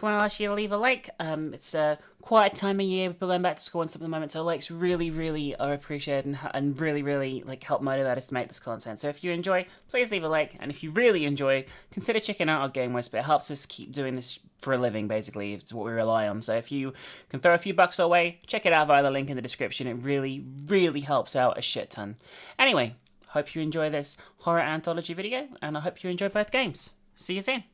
want to ask you to leave a like. It's a quiet time of year. People are going back to school and stuff at the moment, so likes really, really are appreciated and really, really like help motivate us to make this content. So if you enjoy, please leave a like, and if you really enjoy, consider checking out our game whisper. It helps us keep doing this for a living, basically. It's what we rely on. So if you can throw a few bucks our way, check it out via the link in the description. It really, really helps out a shit ton. Anyway, hope you enjoy this horror anthology video, and I hope you enjoy both games. See you soon.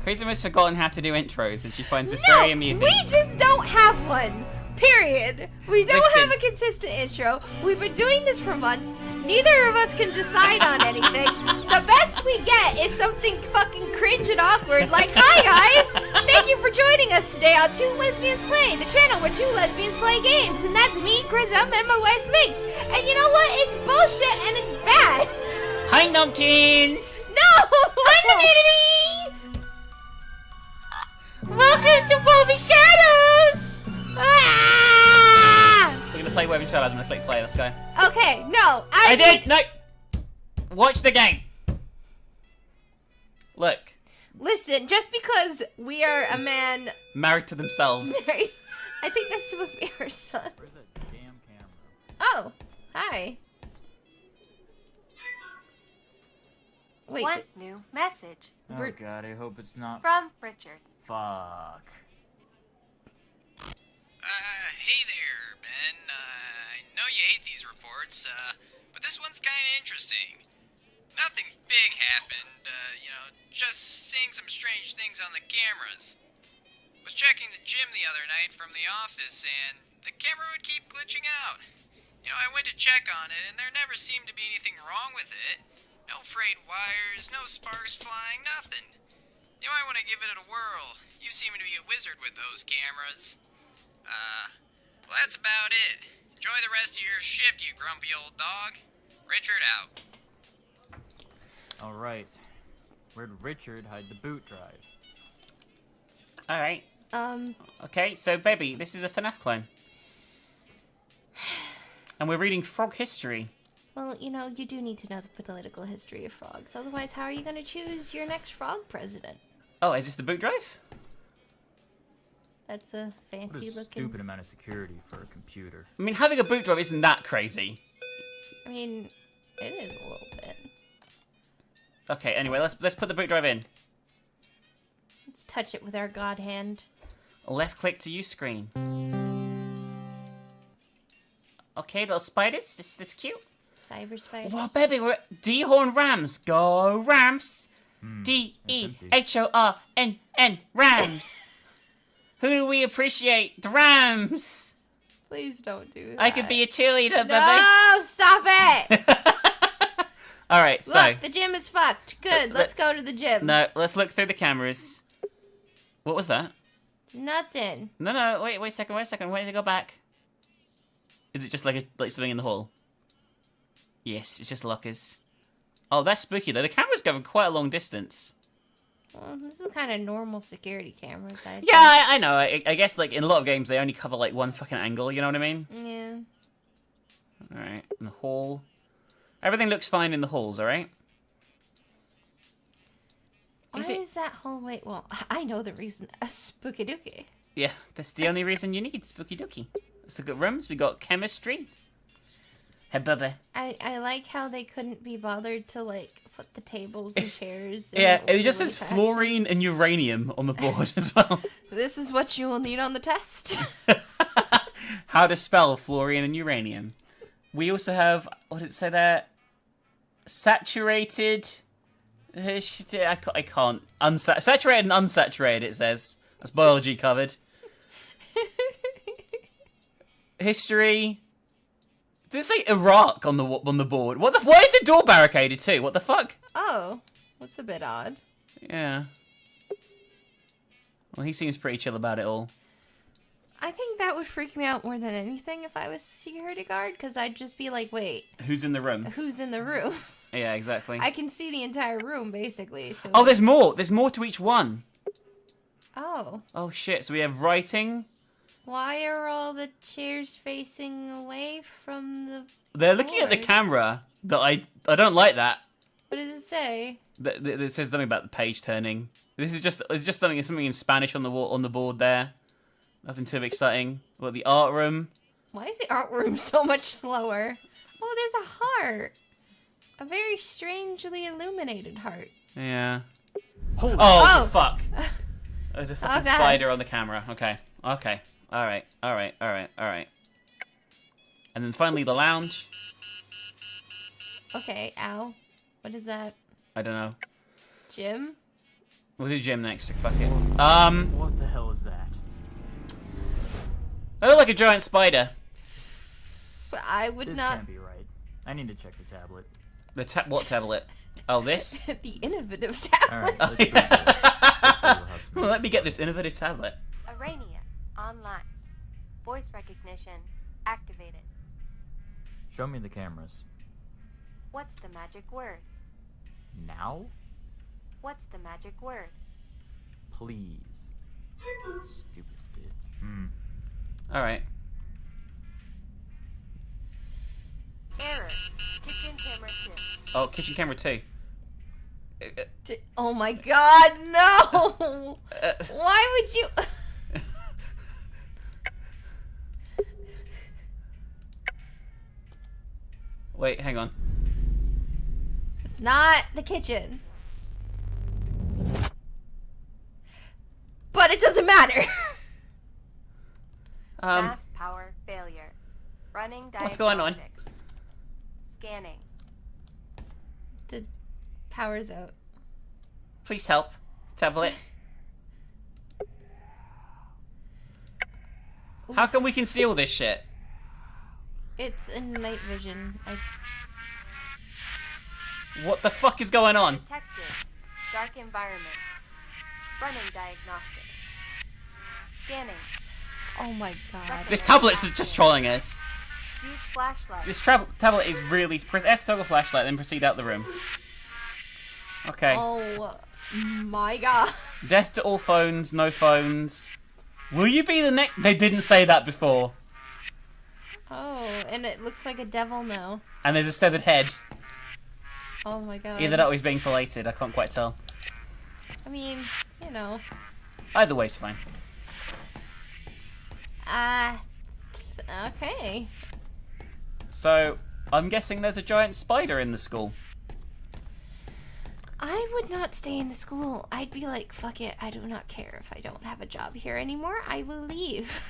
Crazy has forgotten how to do intros, and she finds this very amusing. We just don't have one. Period. We don't have a consistent intro. We've been doing this for months. Neither of us can decide on anything. The best we get is something fucking cringe and awkward, like, "Hi guys, thank you for joining us today on Two Lesbians Play, the channel where two lesbians play games." And that's me, Grism, and my wife Minx. And you know what? It's bullshit and it's bad. Hi, Numpkins! No! Hi, community! Welcome to Bobby Shadows! Ah! We're gonna play Woven Shadows. I'm gonna click play. Let's go. Okay, no. I did! No! Watch the game! Look. Listen, just because we are a man... Married to themselves. I think that's supposed to be her son. Where's that damn camera? Oh, hi. Wait. One new message. Oh god, I hope it's not From Richard. fuck. Hey there, Ben. I know you hate these reports, but this one's kinda interesting. Nothing big happened, just seeing some strange things on the cameras. Was checking the gym the other night from the office, and the camera would keep glitching out. I went to check on it, and there never seemed to be anything wrong with it. No frayed wires, no sparks flying, nothing. You might want to give it a whirl. You seem to be a wizard with those cameras. Well, that's about it. Enjoy the rest of your shift, you grumpy old dog. Richard out. Alright. Where'd Richard hide the boot drive? Alright. Okay, so baby, this is a Fnaf clone. And we're reading Frog History. Well, you do need to know the political history of frogs. Otherwise, how are you going to choose your next frog president? Oh, is this the boot drive? That's a What fancy a looking... stupid amount of security for a computer. I mean, having a boot drive isn't that crazy. I mean, it is a little bit. Okay, anyway, let's put the boot drive in. Let's touch it with our god hand. Left click to use screen. Okay, little spiders. This cute. Cyber spiders. Well, baby, we're at Dehorn Rams. Go Rams! D-E-H-O-R-N-N Rams. Who do we appreciate? The Rams. Please don't do that. I could be a cheerleader, baby. No, stop it! All right, so Look, the gym is fucked. Good, let's go to the gym. no, let's look through the cameras. What was that? Nothing. No, wait a second. Wait to go back. Is it just like something in the hall? Yes, it's just lockers. Oh, that's spooky though. The camera's going quite a long distance. Well, this is kind of normal security cameras. Yeah, I know. I guess like in a lot of games they only cover like one fucking angle. You know what I mean? Yeah. All right, in the hall. Everything looks fine in the halls. All right. Why is that hallway? Well, I know the reason. A spooky dookie. Yeah, that's the only reason you need spooky dookie. Let's look at rooms. We got chemistry. Hey, baby. I like how they couldn't be bothered to like put the tables and chairs. Yeah, and it just says fluorine and uranium on the board as well. This is what you will need on the test. How to spell fluorine and uranium. We also have, what did it say there? Saturated. I can't. Saturated and unsaturated, it says. That's biology covered. History. Did it say Iraq on the board? Why is the door barricaded too? What the fuck? Oh, that's a bit odd. Yeah. Well, he seems pretty chill about it all. I think that would freak me out more than anything if I was security guard, because I'd just be like, wait, Who's in the room? who's in the room? Yeah, exactly. I can see the entire room, basically. So Oh, there's more. There's more to each one. Oh. Oh, shit. So we have writing. Why are all the chairs facing away from the... They're looking at the board? camera. That I don't like that. What does it say? It says something about the page turning. This is just something in Spanish on the wall on the board there. Nothing too exciting. What, the art room? Why is the art room so much slower? Oh, there's a heart. A very strangely illuminated heart. Yeah. Holy Oh. Fuck. There's a fucking God. spider on the camera. Okay. All right. And then finally the lounge. Okay, ow. What is that? I don't know. Gym? We'll do gym next. Fuck it. What the hell is that? They look like a giant spider. I would This not. can't be right. I need to check the tablet. What tablet? Oh, this? The innovative tablet. Alright, let's go. Hopefully we'll have some Well, let me get this innovative tablet. Arania, online. Voice recognition activated. Show me the cameras. What's the magic word? Now? What's the magic word? Please. Stupid bitch. All right. Error. Kitchen camera 2. Oh, kitchen camera 2. Oh my god, no! Why would you... Wait, hang on. It's not the kitchen. But it doesn't matter. Mass power failure. Running diagnostics. What's going on? Scanning. The power's out. Please help. Tablet. How can we conceal this shit? It's in night vision. What the fuck is going on? Detected. Dark environment. Running diagnostics. Scanning. Oh my god. This tablet's just trolling us. Use flashlight. This tablet is really... Press F to toggle flashlight, then proceed out the room. Okay. Oh my god. Death to all phones, no phones. Will you be the next... They didn't say that before. Oh, and it looks like a devil now. And there's a severed head. Oh my god. Either that or he's being filleted, I can't quite tell. I mean, you know. Either way's fine. Okay. So, I'm guessing there's a giant spider in the school. I would not stay in the school. I'd be like, fuck it, I do not care if I don't have a job here anymore. I will leave.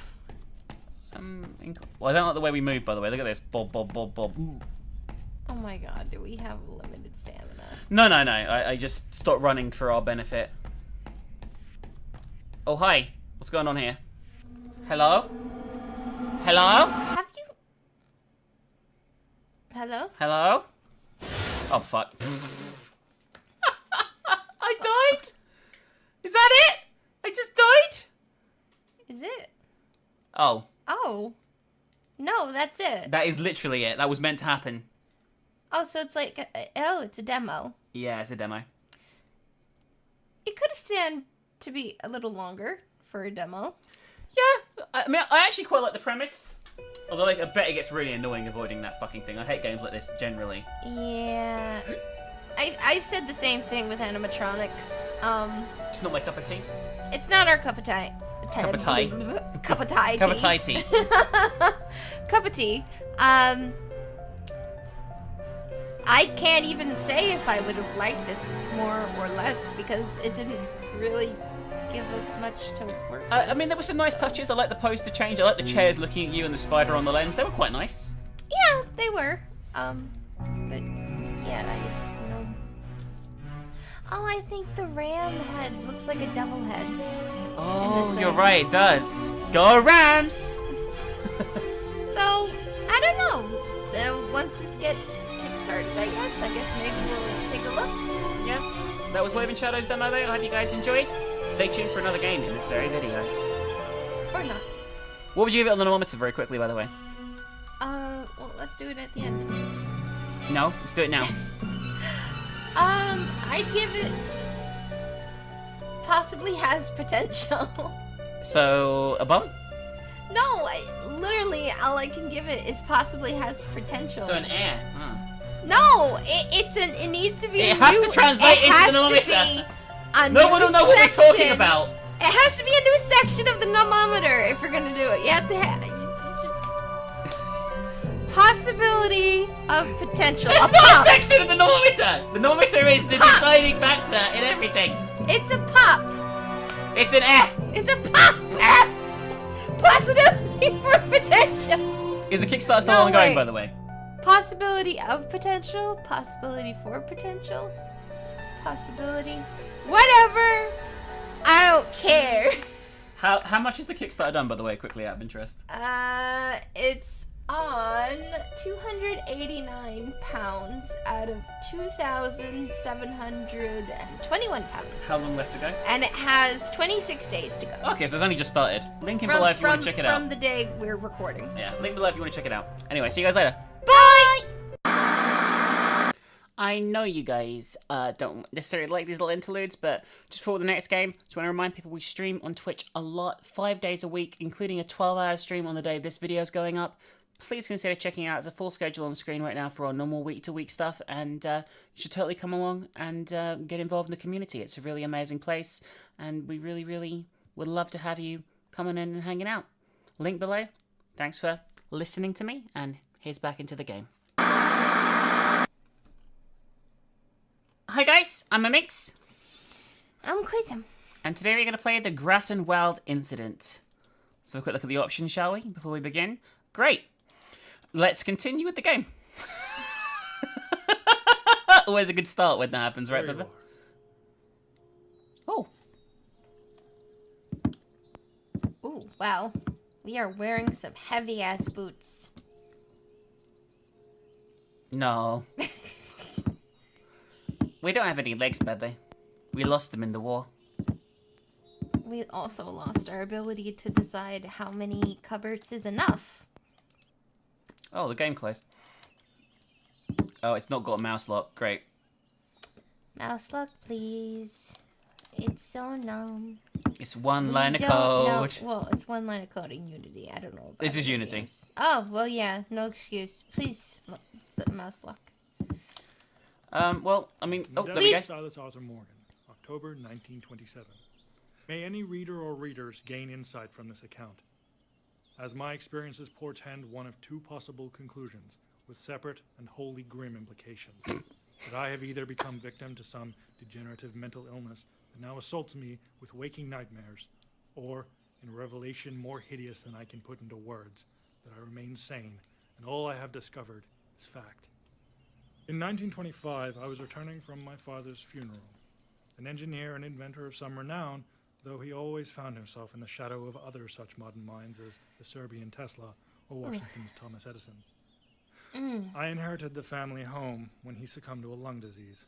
Well, I don't like the way we move, by the way. Look at this. Bob, bob, bob, bob. Ooh. Oh my god, do we have limited stamina? No. I just stopped running for our benefit. Oh, hi. What's going on here? Hello? Hello? Have you... Hello? Hello? Oh, fuck. I died? Is that it? I just died? Is it? Oh. Oh. No, that's it. That is literally it. That was meant to happen. Oh, so it's like... oh, it's a demo. Yeah, it's a demo. It could have stand to be a little longer for a demo. Yeah, I mean, I actually quite like the premise. Although, like, I bet it gets really annoying avoiding that fucking thing. I hate games like this, generally. Yeah. I've said the same thing with animatronics. Just not my cup of tea. It's not our cup of tea. Cup of tea. Cup of tea. Cup of Thai tea. Cup of tea. I can't even say if I would have liked this more or less because it didn't really give us much to work with. I mean, there were some nice touches. I like the poster change. I like the chairs looking at you and the spider on the lens. They were quite nice. Yeah, they were. But yeah, I know. Oh, I think the ram head looks like a devil head. Oh, you're right. It does. Go Rams! So I don't know. Once this gets kickstarted, I guess maybe we'll take a look. Yeah, that was Waving Shadows demo though. I hope you guys enjoyed. Stay tuned for another game in this very video. Or not. What would you give it on the thermometer very quickly, by the way? Well, let's do it at the end. No, let's do it now. I'd give it possibly has potential. So, a bump? No, literally all I can give it is possibly has potential. So an air. Huh. No, it needs to be. It has to translate into the thermometer. No one will know what we're talking about. It has to be a new section of the thermometer if we're gonna do it. You have to possibility of potential. It's not a section of the thermometer. The thermometer is the deciding factor in everything. It's a pop. It's an app. It's a pop. App. Possibility for potential. Is the Kickstarter still No, ongoing, wait. by the way? Possibility of potential. Possibility for potential. Possibility. Whatever. I don't care. How much is the Kickstarter done, by the way? Quickly, out of interest. It's on 289 pounds out of 2,721 pounds. How long left to go? And it has 26 days to go. Okay, so it's only just started. Link in below if you want to check it out. From the day we're recording. Yeah, link below if you want to check it out. Anyway, see you guys later. Bye! I know you guys don't necessarily like these little interludes, but just before the next game, just want to remind people we stream on Twitch a lot, 5 days a week, including a 12-hour stream on the day this video is going up. Please consider checking out. There's a full schedule on screen right now for our normal week-to-week stuff, and you should totally come along and get involved in the community. It's a really amazing place, and we really, really would love to have you coming in and hanging out. Link below. Thanks for listening to me, and here's back into the game. Hi guys, I'm Amix. I'm Quizem. And today we're going to play the Graftonwald Incident. So a quick look at the options, shall we, before we begin? Great. Let's continue with the game. Always a good start when that happens, right, Bubba? Oh. Ooh, wow. We are wearing some heavy-ass boots. No. We don't have any legs, baby. We lost them in the war. We also lost our ability to decide how many cupboards is enough. Oh, the game closed. Oh, it's not got a mouse lock. Great. Mouse lock, please. It's so numb. It's one We line of don't know- code. Well, it's one line of code in Unity. I don't know. About This is other Unity. games. Oh, well, yeah. No excuse. Please, set mouse lock. Well, I mean... Oh, there we Leave. go. Silas Arthur Morgan, October 1927. May any reader or readers gain insight from this account, as my experiences portend one of two possible conclusions, with separate and wholly grim implications. That I have either become victim to some degenerative mental illness that now assaults me with waking nightmares, or, in a revelation more hideous than I can put into words, that I remain sane, and all I have discovered is fact. In 1925, I was returning from my father's funeral. An engineer and inventor of some renown, though he always found himself in the shadow of other such modern minds as the Serbian Tesla or Washington's Thomas Edison. I inherited the family home when he succumbed to a lung disease.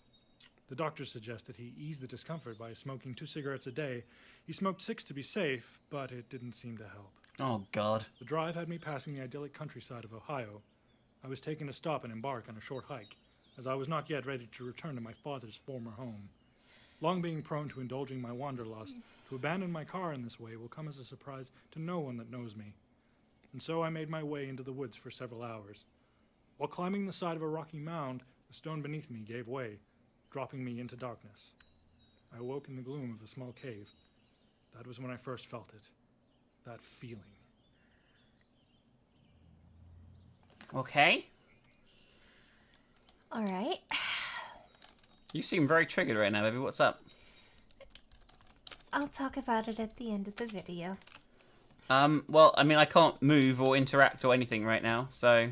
The doctors suggested he ease the discomfort by smoking 2 cigarettes a day. He smoked 6 to be safe, but it didn't seem to help. Oh, God. The drive had me passing the idyllic countryside of Ohio. I was taken to stop and embark on a short hike, as I was not yet ready to return to my father's former home. Long being prone to indulging my wanderlust, to abandon my car in this way will come as a surprise to no one that knows me. And so I made my way into the woods for several hours. While climbing the side of a rocky mound, the stone beneath me gave way, dropping me into darkness. I awoke in the gloom of the small cave. That was when I first felt it. That feeling. Okay. All right. You seem very triggered right now, baby. What's up? I'll talk about it at the end of the video. Well, I mean, I can't move or interact or anything right now, so...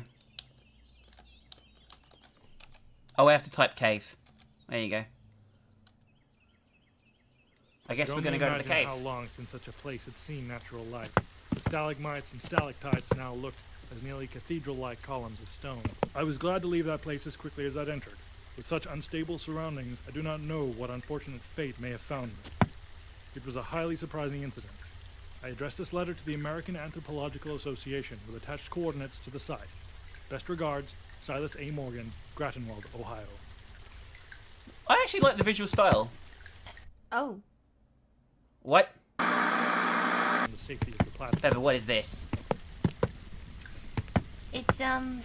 Oh, I have to type cave. There you go. I guess we're going to go to the cave. How long since such a place had seen natural light. The stalagmites and stalactites now looked as nearly cathedral-like columns of stone. I was glad to leave that place as quickly as I'd entered. With such unstable surroundings, I do not know what unfortunate fate may have found me. It was a highly surprising incident. I addressed this letter to the American Anthropological Association with attached coordinates to the site. Best regards, Silas A. Morgan, Graftonwald, Ohio. I actually like the visual style. Oh. What? And the safety of the platform. Beba, what is this? It's, I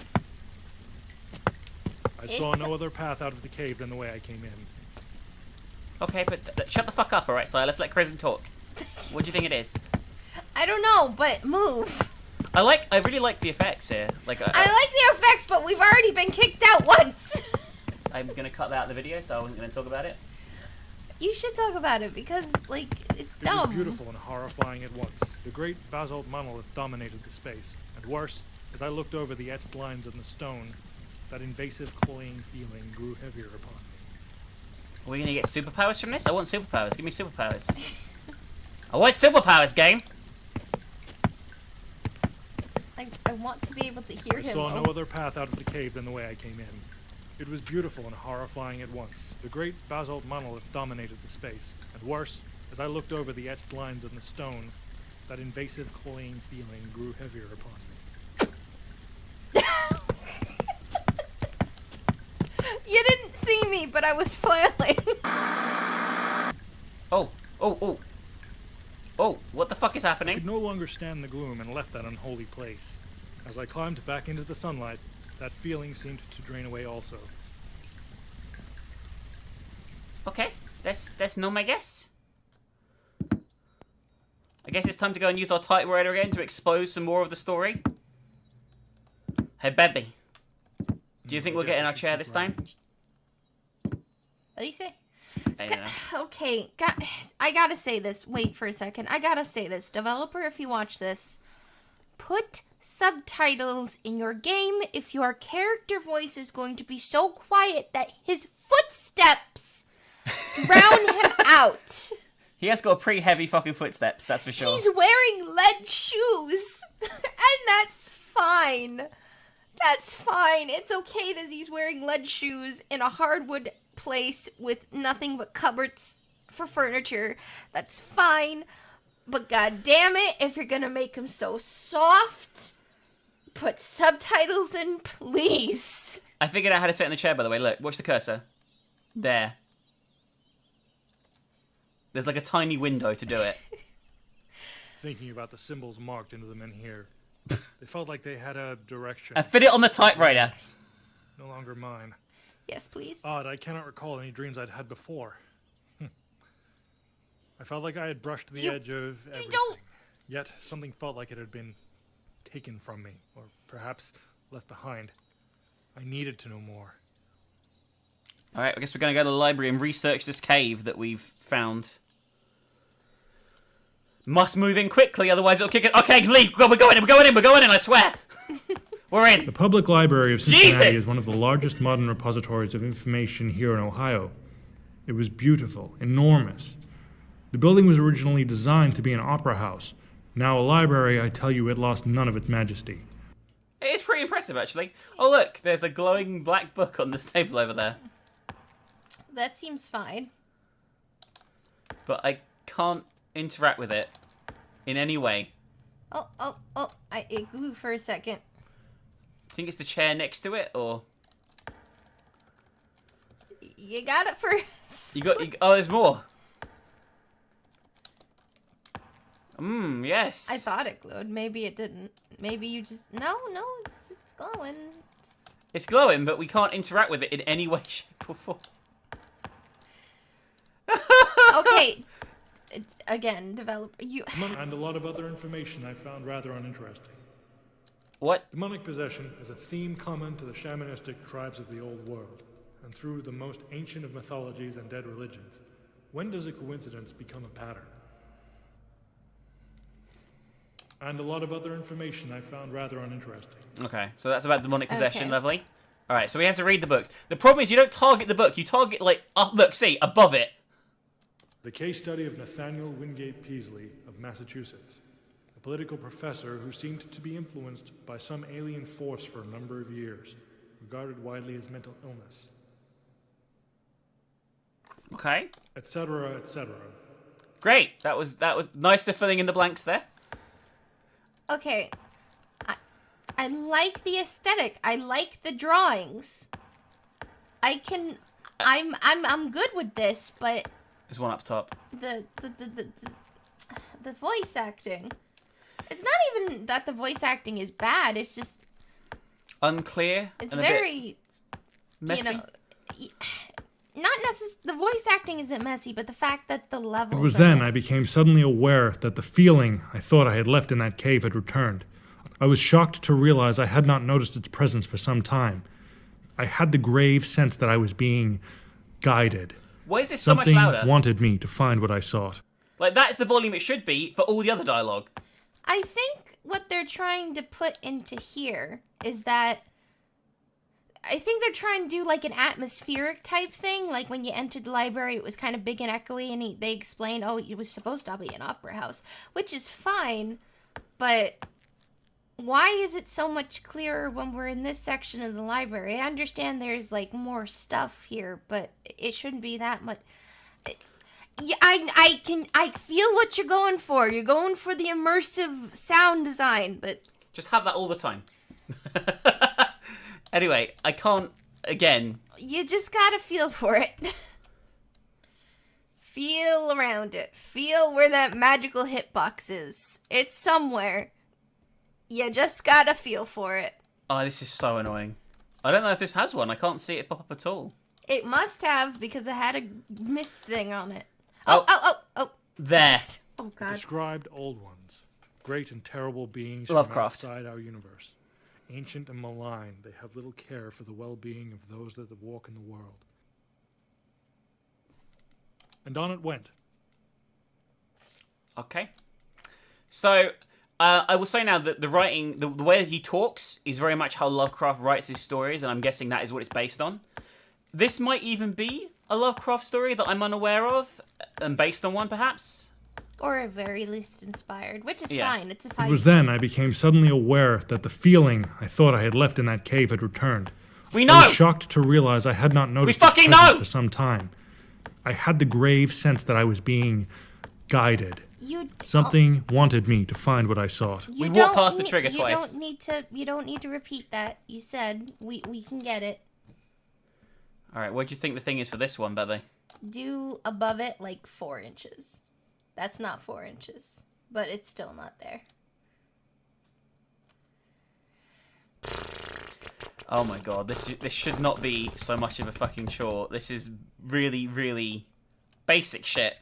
I saw no other path out of the cave than the way I came in. Okay, but shut the fuck up, alright, Silas? Let Crimson talk. What do you think it is? I don't know, but move. I really like the effects here. Like, I like the effects, but we've already been kicked out once. I'm gonna cut that out of the video, so I wasn't gonna talk about it. You should talk about it because, like, it's It dumb. was beautiful and horrifying at once. The great basalt monolith dominated the space, and worse, as I looked over the etched lines on the stone, that invasive, cloying feeling grew heavier upon me. Are we gonna get superpowers from this? I want superpowers. Give me superpowers. I want superpowers, game! I want to be able to hear I him. saw no other path out of the cave than the way I came in. It was beautiful and horrifying at once. The great basalt monolith dominated the space, and worse, as I looked over the etched lines on the stone, that invasive, cloying feeling grew heavier upon me. You didn't see me, but I was flailing. Oh, what the fuck is I happening? could no longer stand the gloom and left that unholy place. As I climbed back into the sunlight, that feeling seemed to drain away also. Okay, that's no my guess. I guess it's time to go and use our typewriter again to expose some more of the story. Hey, baby. Do you think we'll get in our chair this time? What do you say? I don't know. Okay, I gotta say this. Wait for a second. I gotta say this. Developer, if you watch this, put subtitles in your game if your character voice is going to be so quiet that his footsteps drown him out. He has got pretty heavy fucking footsteps, that's for sure. He's wearing lead shoes, and that's fine. That's fine. It's okay that he's wearing lead shoes in a hardwood place with nothing but cupboards for furniture. That's fine. But god damn it, if you're gonna make him so soft, put subtitles in, please. I figured out how to sit in the chair, by the way. Look, watch the cursor. There. There's like a tiny window to do it. Thinking about the symbols marked into them in here, they felt like they had a direction. And fit it on the typewriter. No longer mine. Yes, please. Odd, I cannot recall any dreams I'd had before. I felt like I had brushed the edge of everything. don't- Yet something felt like it had been taken from me, or perhaps left behind. I needed to know more. Alright, I guess we're going to go to the library and research this cave that we've found. Must move in quickly, otherwise it'll kick it. Okay, leave! We're going in, I swear! We're in! The Public Library of Cincinnati Jesus! is one of the largest modern repositories of information here in Ohio. It was beautiful, enormous. The building was originally designed to be an opera house. Now a library, I tell you, it lost none of its majesty. It is pretty impressive, actually. Oh, look, there's a glowing black book on this table over there. That seems fine. But I can't interact with it in any way. It grew for a second. Think it's the chair next to it, or You got it first. oh, there's more. Yes. I thought it glowed. Maybe it didn't. Maybe you just... No, it's glowing. It's glowing, but we can't interact with it in any way, shape, or form. Okay. Again, developer... And a lot of other information I found rather uninteresting. What? Demonic possession is a theme common to the shamanistic tribes of the old world, and through the most ancient of mythologies and dead religions. When does a coincidence become a pattern? And a lot of other information I found rather uninteresting. Okay, so that's about demonic possession, Okay. lovely. Alright, so we have to read the books. The problem is you don't target the book, you target, like, look, see, above it. The case study of Nathaniel Wingate Peaslee of Massachusetts, a political professor who seemed to be influenced by some alien force for a number of years, regarded widely as mental illness, Okay. etc., etc. Great. That was nice to filling in the blanks there. Okay. I like the aesthetic. I like the drawings. I'm good with this, but There's one up top. the voice acting. It's not even that the voice acting is bad. It's just Unclear. it's and a very Messy? you know, not necessarily, the voice acting isn't messy, but the fact that the levels It was are then like- I became suddenly aware that the feeling I thought I had left in that cave had returned. I was shocked to realize I had not noticed its presence for some time. I had the grave sense that I was being guided. Why is this so much Something louder? wanted me to find what I sought. Like, that's the volume it should be for all the other dialogue. I think what they're trying to put into here is that I think they're trying to do like an atmospheric type thing. Like when you entered the library, it was kind of big and echoey, and they explained, oh, it was supposed to be an opera house, which is fine, but why is it so much clearer when we're in this section of the library? I understand there's like more stuff here, but it shouldn't be that much. Yeah, I feel what you're going for. You're going for the immersive sound design, but Just have that all the time. Anyway, I can't, again, you just gotta feel for it. Feel around it. Feel where that magical hitbox is. It's somewhere. You just gotta feel for it. oh, this is so annoying. I don't know if this has one. I can't see it pop up at all. It must have, because it had a mist thing on it. Oh. Oh. There. Oh, God. Described old ones, great and terrible beings Lovecraft. from outside our universe. Ancient and malign, they have little care for the well-being of those that walk in the world. And on it went. Okay. So, I will say now that the writing, the way that he talks is very much how Lovecraft writes his stories, and I'm guessing that is what it's based on. This might even be a Lovecraft story that I'm unaware of, and based on one, perhaps. Or at very least inspired, which is Yeah. fine. It's a It fine. was then I became suddenly aware that the feeling I thought I had left in that cave had returned. We I know! was shocked to realize I had not noticed fucking its presence know! for some time. I had the grave sense that I was being guided. You Something wanted me to find what I sought. You We walked don't past the need- trigger you twice. Don't need to. You don't need to repeat that. You said we can get it. Alright, what do you think the thing is for this one, Bebe? Do above it like 4 inches. That's not 4 inches, but it's still not there. Oh my god, this should not be so much of a fucking chore. This is really, really basic shit.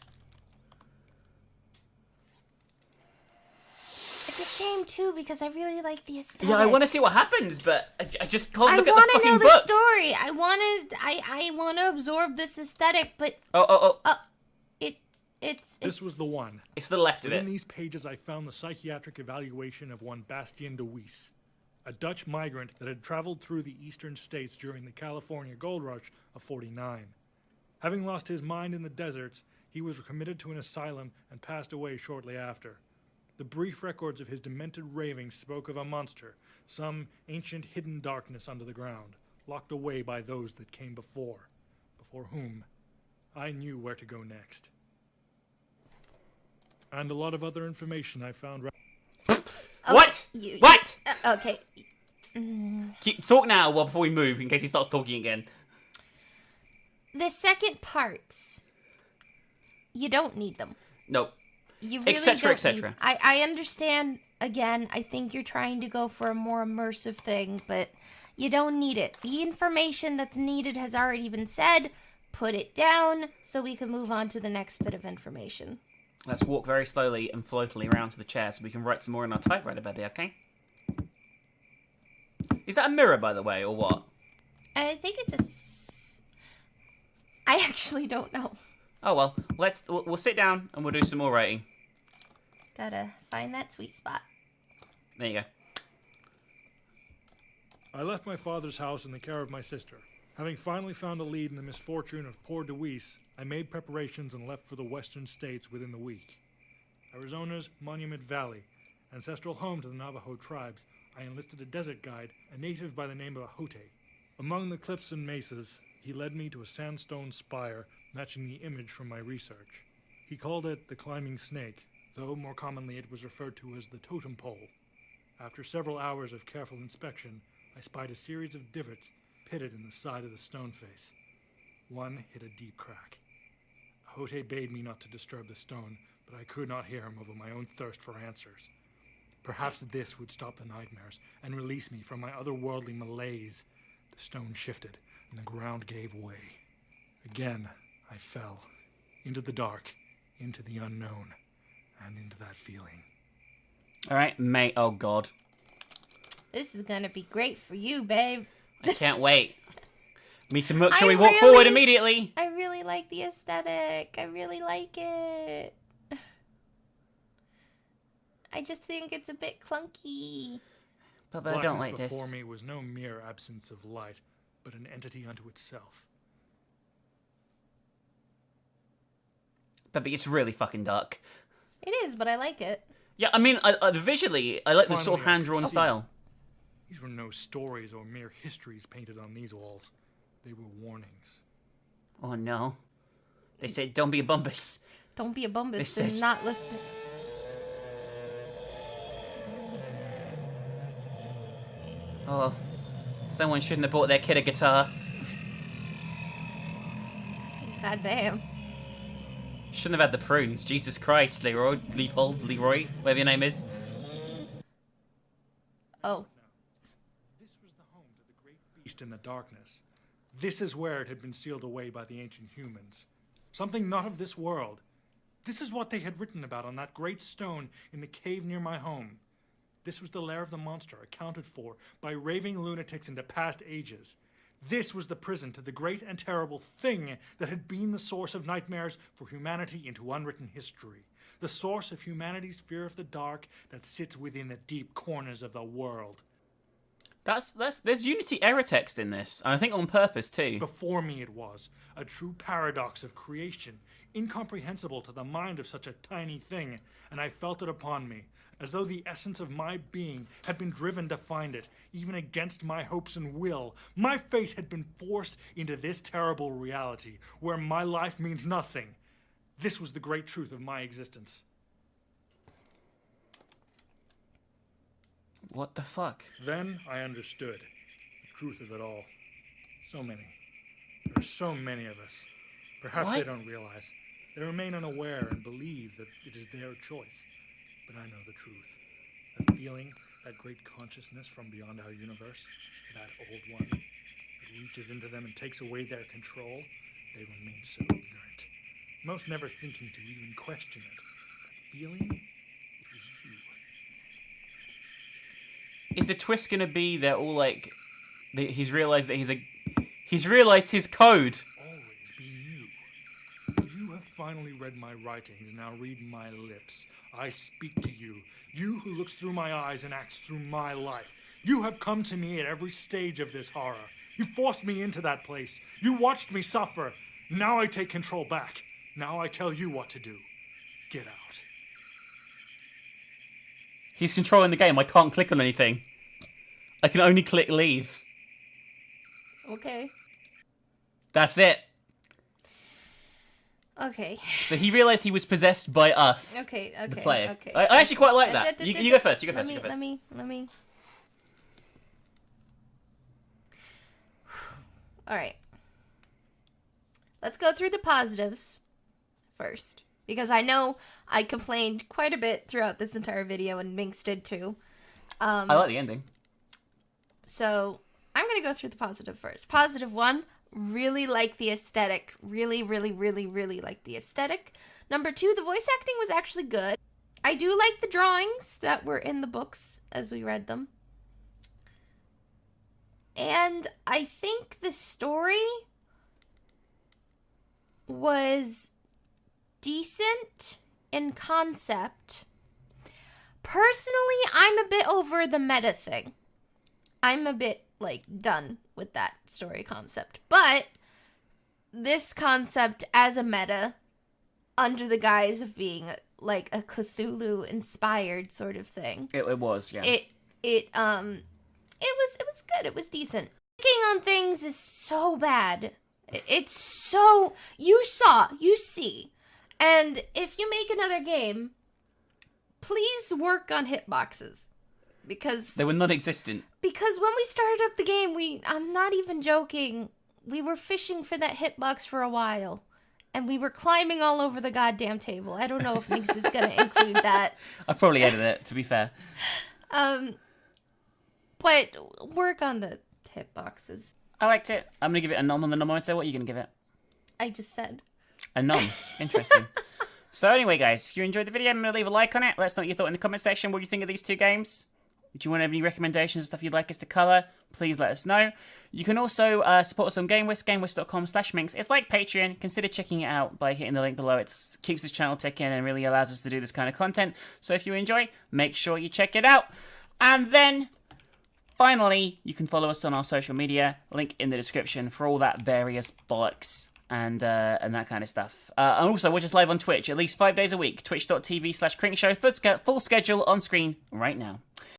It's a shame too because I really like the aesthetic. Yeah, I want to see what happens, but I just can't I look at the want to fucking know book. the story. I want to absorb this aesthetic, but Oh. This was the one. It's the left of Within it. these pages I found the psychiatric evaluation of one Bastien de Wees, a Dutch migrant that had traveled through the eastern states during the California gold rush of '49. Having lost his mind in the deserts, he was committed to an asylum and passed away shortly after. The brief records of his demented ravings spoke of a monster, some ancient hidden darkness under the ground, locked away by those that came before whom I knew where to go next. And a lot of other information I found. What? you- What? Okay. Talk now, before we move, in case he starts talking again. The second parts, you don't need them. No. You really Et cetera, don't et cetera. need- I understand. Again, I think you're trying to go for a more immersive thing, but you don't need it. The information that's needed has already been said. Put it down so we can move on to the next bit of information. Let's walk very slowly and floatily around to the chair so we can write some more in our typewriter, baby, okay? Is that a mirror, by the way, or what? I think it's I actually don't know. Oh, well, we'll sit down and we'll do some more writing. Gotta find that sweet spot. There you go. I left my father's house in the care of my sister. Having finally found a lead in the misfortune of poor Deweese, I made preparations and left for the western states within the week. Arizona's Monument Valley, ancestral home to the Navajo tribes, I enlisted a desert guide, a native by the name of Ahote. Among the cliffs and mesas, he led me to a sandstone spire matching the image from my research. He called it the climbing snake, though more commonly it was referred to as the totem pole. After several hours of careful inspection, I spied a series of divots pitted in the side of the stone face. One hit a deep crack. Ahote bade me not to disturb the stone, but I could not hear him over my own thirst for answers. Perhaps this would stop the nightmares and release me from my otherworldly malaise. The stone shifted, and the ground gave way. Again, I fell into the dark, into the unknown, and into that feeling. All right, mate. Oh God, This is gonna be great for you, babe. I can't wait. Me to Shall I we walk really- forward immediately? I really like the aesthetic. I really like it. I just think it's a bit clunky. But I don't Blackness like before this. me was no mere absence of light, but an entity unto itself. But it's really fucking dark. It is, but I like it. Yeah, I mean, visually, I like the sort of Finally, I hand-drawn could see. style. These were no stories or mere histories painted on these walls. They were warnings. Oh no. They said, don't be a bumbus. Don't be a bumbus They said- and not listen. Oh, someone shouldn't have bought their kid a guitar. God damn. Shouldn't have had the prunes. Jesus Christ, Leroy, whatever your name is. Oh. This was the home to the great beast in the darkness. This is where it had been sealed away by the ancient humans. Something not of this world. This is what they had written about on that great stone in the cave near my home. This was the lair of the monster, accounted for by raving lunatics into past ages. This was the prison to the great and terrible thing that had been the source of nightmares for humanity into unwritten history. The source of humanity's fear of the dark that sits within the deep corners of the world. There's Unity error text in this, and I think on purpose too. Before me it was, a true paradox of creation, incomprehensible to the mind of such a tiny thing, and I felt it upon me, as though the essence of my being had been driven to find it, even against my hopes and will. My fate had been forced into this terrible reality, where my life means nothing. This was the great truth of my existence. What the fuck? Then I understood the truth of it all. So many. There are so many of us. Perhaps What? they don't realize. They remain unaware and believe that it is their choice. But I know the truth. That feeling, that great consciousness from beyond our universe, that old one that reaches into them and takes away their control, they remain so ignorant. Most never thinking to even question it. That feeling, it was you. Is the twist gonna be they're all like, he's realized that he's realized his code? Always be you. You have finally read my writings, now read my lips. I speak to you. You who looks through my eyes and acts through my life. You have come to me at every stage of this horror. You forced me into that place. You watched me suffer. Now I take control back. Now I tell you what to do. Get out. He's controlling the game. I can't click on anything. I can only click leave. Okay. That's it. Okay. So he realized he was possessed by us. Okay. The Okay. player. Okay. I actually quite like that. You go first. You go first. You go Let first. me. All right. Let's go through the positives first, because I know I complained quite a bit throughout this entire video, and Minx did too. I like the ending. So I'm gonna go through the positive first. Positive one, really like the aesthetic. Really like the aesthetic. Number two, the voice acting was actually good. I do like the drawings that were in the books as we read them. And I think the story was decent in concept. Personally, I'm a bit over the meta thing. I'm a bit, like, done with that story concept. But this concept as a meta, under the guise of being, like, a Cthulhu-inspired sort of thing. It was, yeah. It was good. It was decent. Clicking on things is so bad. It's so... You see. And if you make another game, please work on hitboxes. Because... They were non-existent. Because when we started up the game, I'm not even joking, we were fishing for that hitbox for a while. And we were climbing all over the goddamn table. I don't know if Minx is going to include that. I probably edited it, to be fair. But work on the hitboxes. I liked it. I'm gonna give it a nom on the nomometer. What are you gonna give it? I just said. A nom. Interesting. So anyway, guys, if you enjoyed the video, remember to leave a like on it. Let us know what you thought in the comment section. What do you think of these two games? Do you want any recommendations, stuff you'd like us to cover? Please let us know. You can also support us on GameWist, gamewist.com/minx. It's like Patreon. Consider checking it out by hitting the link below. It keeps this channel ticking and really allows us to do this kind of content. So if you enjoy, make sure you check it out. And then, finally, you can follow us on our social media. Link in the description for all that various bollocks and that kind of stuff. And also, watch us live on Twitch at least 5 days a week. Twitch.tv/crinkshow. Full schedule on screen right now.